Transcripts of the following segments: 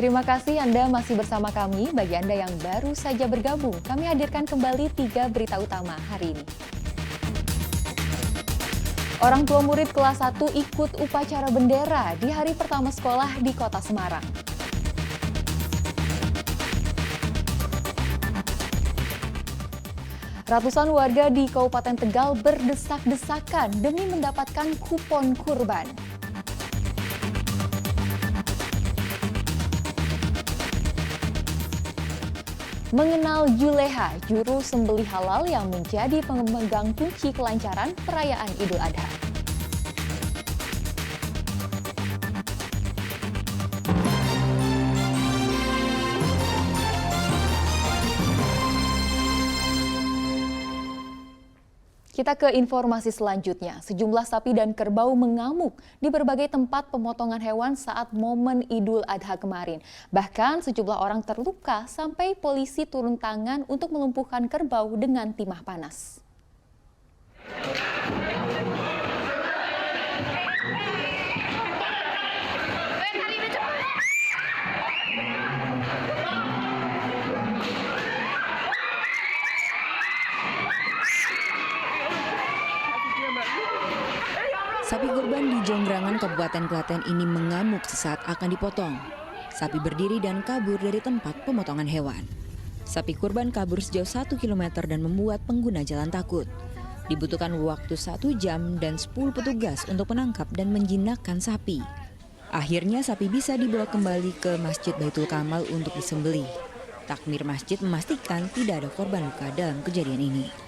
Terima kasih Anda masih bersama kami. Bagi Anda yang baru saja bergabung, kami hadirkan kembali 3 berita utama hari ini. Orang tua murid kelas 1 ikut upacara bendera di hari pertama sekolah di Kota Semarang. Ratusan warga di Kabupaten Tegal berdesak-desakan demi mendapatkan kupon kurban. Mengenal Juleha, juru sembelih halal yang menjadi pemegang kunci kelancaran perayaan Idul Adha. Kita ke informasi selanjutnya. Sejumlah sapi dan kerbau mengamuk di berbagai tempat pemotongan hewan saat momen Idul Adha kemarin. Bahkan sejumlah orang terluka sampai polisi turun tangan untuk melumpuhkan kerbau dengan timah panas. Sapi kurban di Jonggrangan, Kabupaten Klaten ini mengamuk sesaat akan dipotong. Sapi berdiri dan kabur dari tempat pemotongan hewan. Sapi kurban kabur sejauh 1 km dan membuat pengguna jalan takut. Dibutuhkan waktu 1 jam dan 10 petugas untuk menangkap dan menjinakkan sapi. Akhirnya sapi bisa dibawa kembali ke Masjid Baitul Kamal untuk disembelih. Takmir masjid memastikan tidak ada korban luka dalam kejadian ini.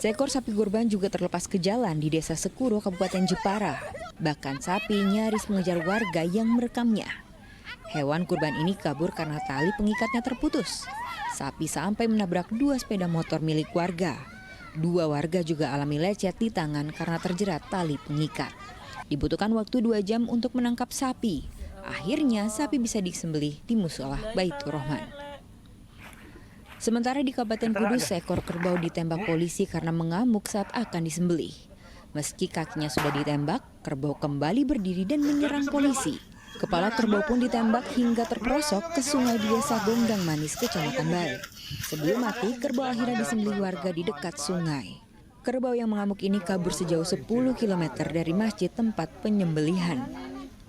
Seekor sapi kurban juga terlepas ke jalan di Desa Sekuro, Kabupaten Jepara. Bahkan sapi nyaris mengejar warga yang merekamnya. Hewan kurban ini kabur karena tali pengikatnya terputus. Sapi sampai menabrak 2 sepeda motor milik warga. 2 warga juga alami lecet di tangan karena terjerat tali pengikat. Dibutuhkan waktu 2 jam untuk menangkap sapi. Akhirnya sapi bisa disembelih di Musholah Baitur Rahman. Sementara di Kabupaten Kudus, seekor kerbau ditembak polisi karena mengamuk saat akan disembelih. Meski kakinya sudah ditembak, kerbau kembali berdiri dan menyerang polisi. Kepala kerbau pun ditembak hingga terperosok ke sungai di Desa Gonggang Manis, Kecamatan Bae. Sebelum mati, kerbau akhirnya disembelih warga di dekat sungai. Kerbau yang mengamuk ini kabur sejauh 10 km dari masjid tempat penyembelihan.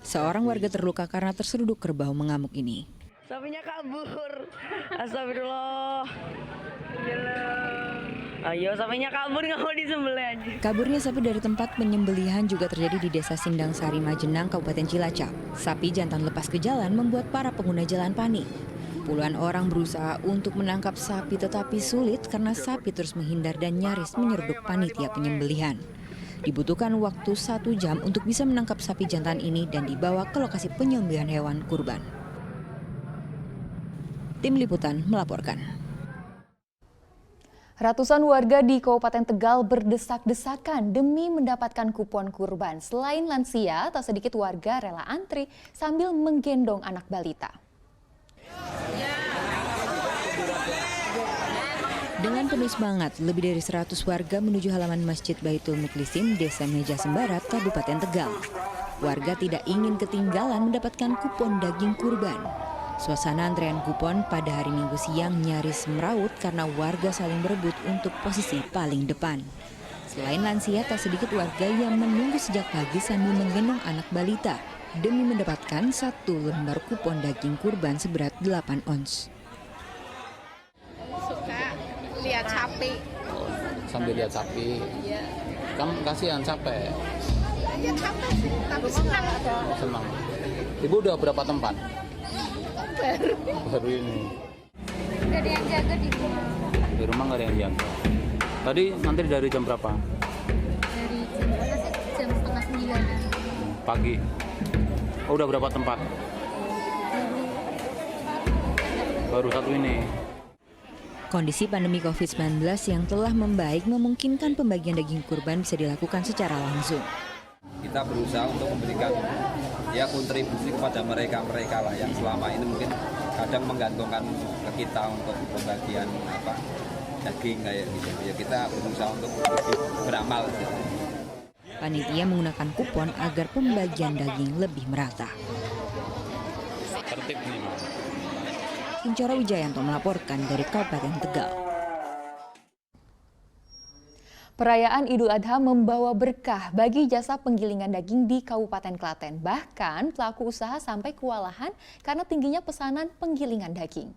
Seorang warga terluka karena terseruduk kerbau mengamuk ini. Sapinya kabur. Astagfirullah. Ayo, sapinya kabur, nggak mau disembelih aja. Kaburnya sapi dari tempat penyembelihan juga terjadi di Desa Sindang Sari Majenang, Kabupaten Cilacap. Sapi jantan lepas ke jalan membuat para pengguna jalan panik. Puluhan orang berusaha untuk menangkap sapi tetapi sulit karena sapi terus menghindar dan nyaris menyeruduk panitia penyembelihan. Dibutuhkan waktu 1 jam untuk bisa menangkap sapi jantan ini dan dibawa ke lokasi penyembelihan hewan kurban. Tim Liputan melaporkan. Ratusan warga di Kabupaten Tegal berdesak-desakan demi mendapatkan kupon kurban. Selain lansia, tak sedikit warga rela antri sambil menggendong anak balita. Dengan penuh semangat, lebih dari 100 warga menuju halaman Masjid Baitul Muklisin, Desa Meja Sembarat, Kabupaten Tegal. Warga tidak ingin ketinggalan mendapatkan kupon daging kurban. Suasana antrean kupon pada hari Minggu siang nyaris meraut karena warga saling berebut untuk posisi paling depan. Selain lansia, tak sedikit warga yang menunggu sejak pagi sambil menggendong anak balita demi mendapatkan 1 lembar kupon daging kurban seberat 8 ons. Suka lihat sapi. Sambil lihat sapi. Iya. Kamu kasihan capek. Ya capek sih, tapi senang. Senang. Ibu udah berapa tempat? Baru ini. Gak ada yang jaga di rumah. Di rumah nggak ada yang jaga. Tadi nanti dari jam berapa? Dari jam berapa sih? Jam 8:30. Pagi. Oh, udah berapa tempat? Baru 1 ini. Kondisi pandemi COVID-19 yang telah membaik memungkinkan pembagian daging kurban bisa dilakukan secara langsung. Kita berusaha untuk memberikan kontribusi kepada mereka lah yang selama ini mungkin kadang menggantungkan ke kita untuk pembagian daging kayak gitu. Ya kita berusaha untuk lebih beramal. Gitu. Panitia menggunakan kupon agar pembagian daging lebih merata. Tertib nih, Mas. Kincoro Wijayanto melaporkan dari Kabupaten Tegal. Perayaan Idul Adha membawa berkah bagi jasa penggilingan daging di Kabupaten Klaten. Bahkan pelaku usaha sampai kewalahan karena tingginya pesanan penggilingan daging.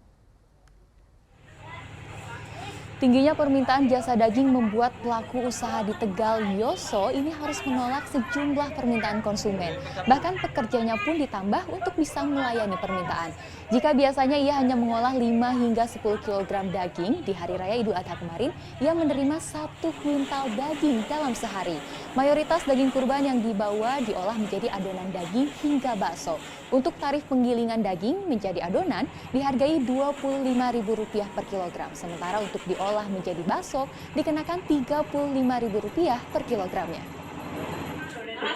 Tingginya permintaan jasa daging membuat pelaku usaha di Tegal Yoso ini harus menolak sejumlah permintaan konsumen. Bahkan pekerjanya pun ditambah untuk bisa melayani permintaan. Jika biasanya ia hanya mengolah 5 hingga 10 kg daging, di Hari Raya Idul Adha kemarin ia menerima 1 kuintal daging dalam sehari. Mayoritas daging kurban yang dibawa diolah menjadi adonan daging hingga bakso. Untuk tarif penggilingan daging menjadi adonan dihargai Rp25.000 per kilogram. Sementara untuk diolah menjadi bakso dikenakan Rp35.000 per kilogramnya.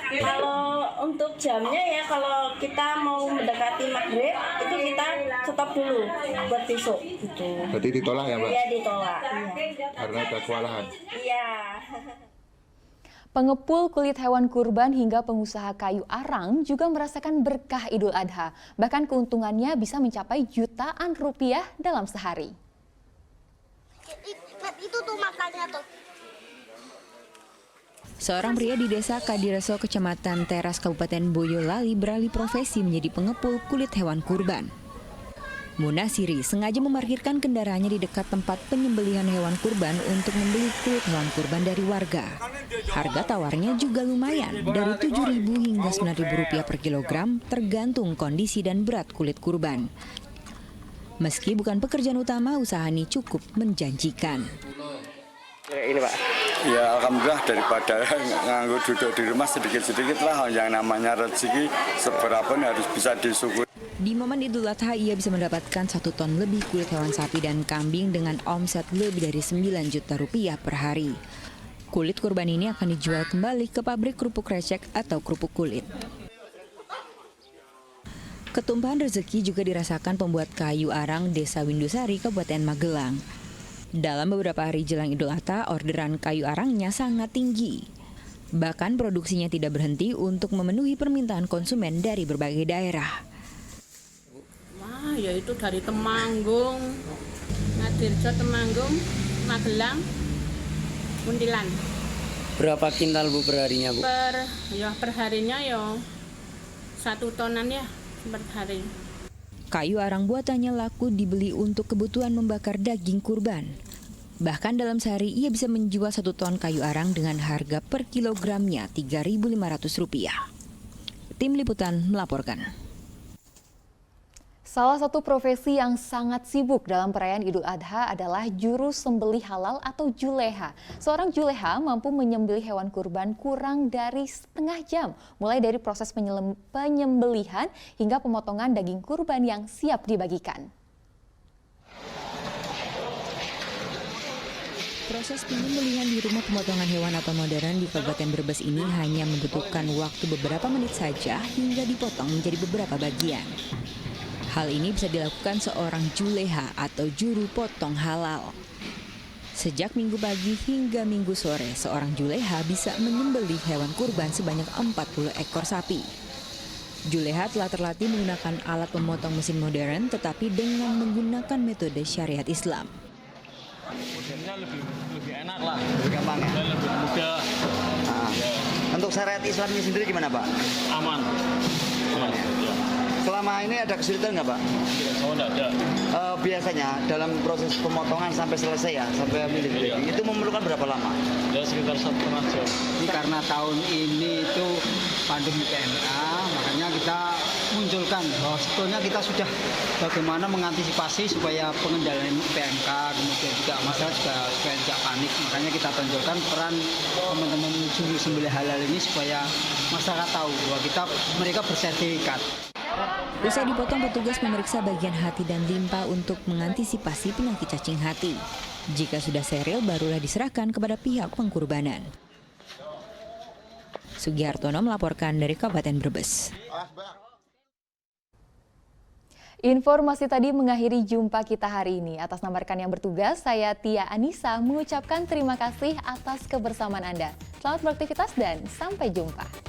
Kalau untuk jamnya ya, kalau kita mau mendekati maghrib itu kita stop dulu buat besok gitu. Berarti ditolak ya, Mbak? Iya, ditolak. Iya. Karena ada kewalahan. Iya. Pengepul kulit hewan kurban hingga pengusaha kayu arang juga merasakan berkah Idul Adha. Bahkan keuntungannya bisa mencapai jutaan rupiah dalam sehari. Itu tuh makanya tuh. Seorang pria di desa Kadireso, Kecamatan Teras, Kabupaten Boyolali beralih profesi menjadi pengepul kulit hewan kurban. Munasiri sengaja memarkirkan kendaraannya di dekat tempat penyembelihan hewan kurban untuk membeli kulit hewan kurban dari warga. Harga tawarnya juga lumayan, dari Rp7.000 hingga Rp9.000 per kilogram, tergantung kondisi dan berat kulit kurban. Meski bukan pekerjaan utama, usaha ini cukup menjanjikan. Ini Pak. Ya alhamdulillah, daripada nganggur duduk di rumah sedikit-sedikit lah, yang namanya rezeki seberapa harus bisa disyukuri. Di momen Idul Adha ia bisa mendapatkan 1 ton lebih kulit hewan sapi dan kambing dengan omset lebih dari Rp9 juta per hari. Kulit kurban ini akan dijual kembali ke pabrik kerupuk krecek atau kerupuk kulit. Ketumpahan rezeki juga dirasakan pembuat kayu arang Desa Windusari, Kabupaten Magelang. Dalam beberapa hari jelang Idul Adha, orderan kayu arangnya sangat tinggi. Bahkan produksinya tidak berhenti untuk memenuhi permintaan konsumen dari berbagai daerah. Wah, yaitu dari Temanggung, Ngadirjo, Temanggung, Magelang, Muntilan. Berapa kintal Bu per harinya Bu? Per harinya ya 1 tonan ya per hari. Kayu arang buatannya laku dibeli untuk kebutuhan membakar daging kurban. Bahkan dalam sehari ia bisa menjual 1 ton kayu arang dengan harga per kilogramnya Rp3.500. Tim Liputan melaporkan. Salah satu profesi yang sangat sibuk dalam perayaan Idul Adha adalah juru sembelih halal atau juleha. Seorang juleha mampu menyembelih hewan kurban kurang dari setengah jam, mulai dari proses penyembelihan hingga pemotongan daging kurban yang siap dibagikan. Proses penyembelihan di rumah pemotongan hewan atau modern di Kabupaten Brebes ini hanya membutuhkan waktu beberapa menit saja hingga dipotong menjadi beberapa bagian. Hal ini bisa dilakukan seorang juleha atau juru potong halal. Sejak Minggu pagi hingga Minggu sore, seorang juleha bisa menyembelih hewan kurban sebanyak 40 ekor sapi. Juleha telah terlatih menggunakan alat pemotong mesin modern tetapi dengan menggunakan metode syariat Islam. Mesinnya lebih enak lah, Lebih gampang ya? dan lebih mudah. Ya. Untuk syariat Islamnya sendiri gimana Pak? Aman. Aman ya? Ya. Selama ini ada kesulitan nggak Pak? Oh, enggak ada. Biasanya dalam proses pemotongan sampai selesai ya, sampai milih daging, itu memerlukan berapa lama? Ya sekitar 1,5 jam. Ini karena tahun ini itu pandemi PMK, makanya kita munculkan bahwa sebetulnya kita sudah bagaimana mengantisipasi supaya pengendalian PMK, kemudian juga masyarakat juga supaya tidak panik. Makanya kita tonjolkan peran teman-teman juru sembelih halal ini supaya masyarakat tahu bahwa mereka bersertifikat. Usai dipotong, petugas memeriksa bagian hati dan limpa untuk mengantisipasi penyakit cacing hati. Jika sudah steril, barulah diserahkan kepada pihak pengkurbanan. Sugihartono melaporkan dari Kabupaten Brebes. Informasi tadi mengakhiri jumpa kita hari ini. Atas nama rekan yang bertugas, saya Tia Anissa mengucapkan terima kasih atas kebersamaan Anda. Selamat beraktivitas dan sampai jumpa.